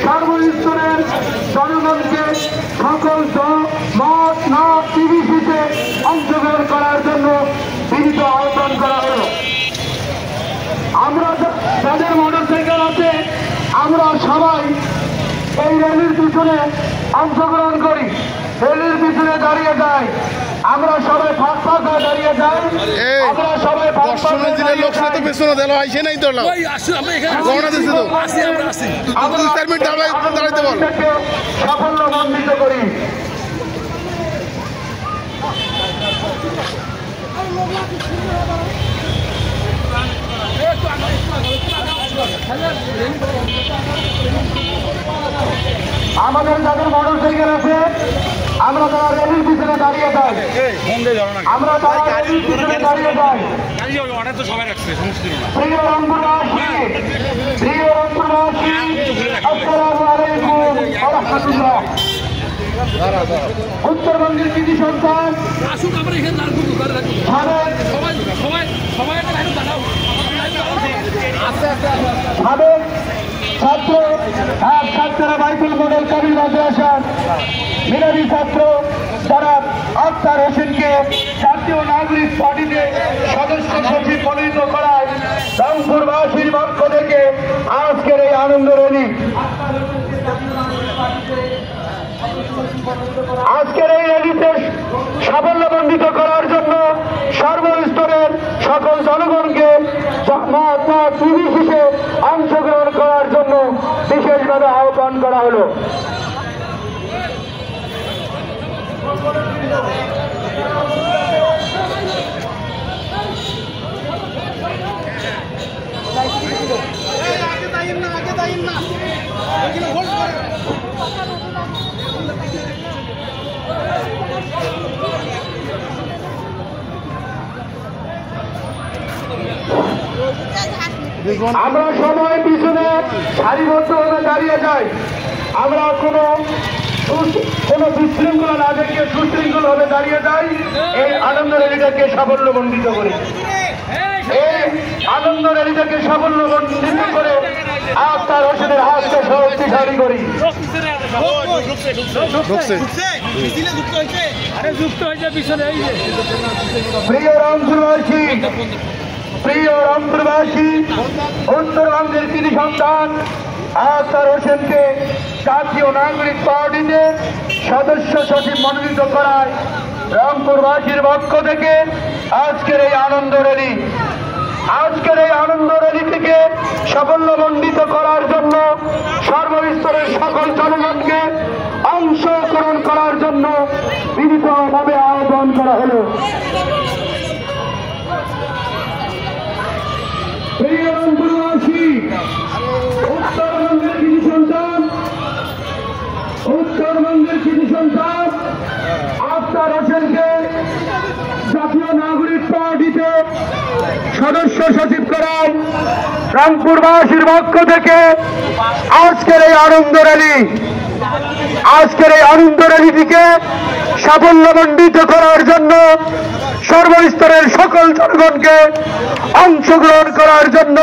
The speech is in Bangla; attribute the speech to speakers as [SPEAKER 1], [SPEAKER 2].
[SPEAKER 1] সর্বস্তরের জনগণকে সকল মত না টিভিতে অংশগ্রহণ করার জন্য বিনীত আহ্বান করা হলো। আমরা যাদের মোটরসাইকেল আছে আমরা সবাই এই র্যালির পিছনে অংশগ্রহণ করি, র্যালির পিছনে দাঁড়িয়ে যাই, আমরা সবাই ফাঁক ফাঁক হয়ে দাঁড়িয়ে যাই, আমরা সবাই ফাঁক ফাঁক হয়ে দাঁড়িয়ে যাই। সাফল্যমণ্ডিত করি। আমাদের যাদের মোটরসাইকেল আছে আমরা তারা র্যালির পিছনে দাঁড়িয়ে যাই, আমরা তারা র্যালির পিছনে দাঁড়িয়ে যাই। প্রিয় রংপুরবাসী, প্রিয় রংপুরবাসী, আসসালামু আলাইকুম ওয়া রাহমাতুল্লাহ। উত্তরবঙ্গের কৃতি সন্তান সাবেক ছাত্র ছাত্ররা বাইকুল মডেল কাবিল মাদ্রাসার মিনারি ছাত্র যারা আখতার হোসেনকে জাতীয় নাগরিক পার্টিতে সদস্য সচিব মনোনীত করায় রংপুরবাসীর পক্ষ থেকে আজকের এই আনন্দ র্যালি। আজকের এই র্যালিতে সাফল্যমণ্ডিত করার জন্য সর্বস্তরের সকল জনগণকে নির্বিশেষে অংশগ্রহণ করার জন্য বিশেষভাবে আহ্বান করা হলো। আমরা সবাই পিছনে সারিবদ্ধভাবে দাঁড়িয়ে যাই, আমরা কোনো বিশৃঙ্খলা না দেখে সুশৃঙ্খল ভাবে দাঁড়িয়ে যাই, এই আনন্দ র্যালিটাকে সাফল্যমণ্ডিত করি। এই আনন্দ র্যালিটাকে সাফল্যমণ্ডিত করে আখতার হোসেনের হাতকে শক্তিশালী করি। প্রিয় রংপুরবাসী, প্রিয় রংপুরবাসী, উত্তরবঙ্গের কৃতি সন্তান আখতার হোসেনকে জাতীয় নাগরিক পার্টিতে সদস্য সচিব মনোনীত করায় রংপুরবাসীর পক্ষ থেকে আজকের এই আনন্দ র্যালি। আজকের এই আনন্দ র্যালি থেকে সাফল্যমণ্ডিত করার জন্য সর্বস্তরের সকল জনগণকে অংশগ্রহণ করার জন্য বিনীতভাবে আহ্বান করা হলো। প্রিয় রংপুরবাসী, উত্তরবঙ্গের কৃতি সন্তান, উত্তরবঙ্গের কৃতি সন্তান আখতার হোসেনকে জাতীয় নাগরিক পার্টিতে সদস্য সচিব করায় রংপুরবাসীর পক্ষ থেকে আজকের এই আনন্দ র্যালি। আজকের এই আনন্দ র্যালিটিকে সাফল্যমণ্ডিত করার জন্য সর্বস্তরের সকল জনগণকে অংশগ্রহণ করার জন্য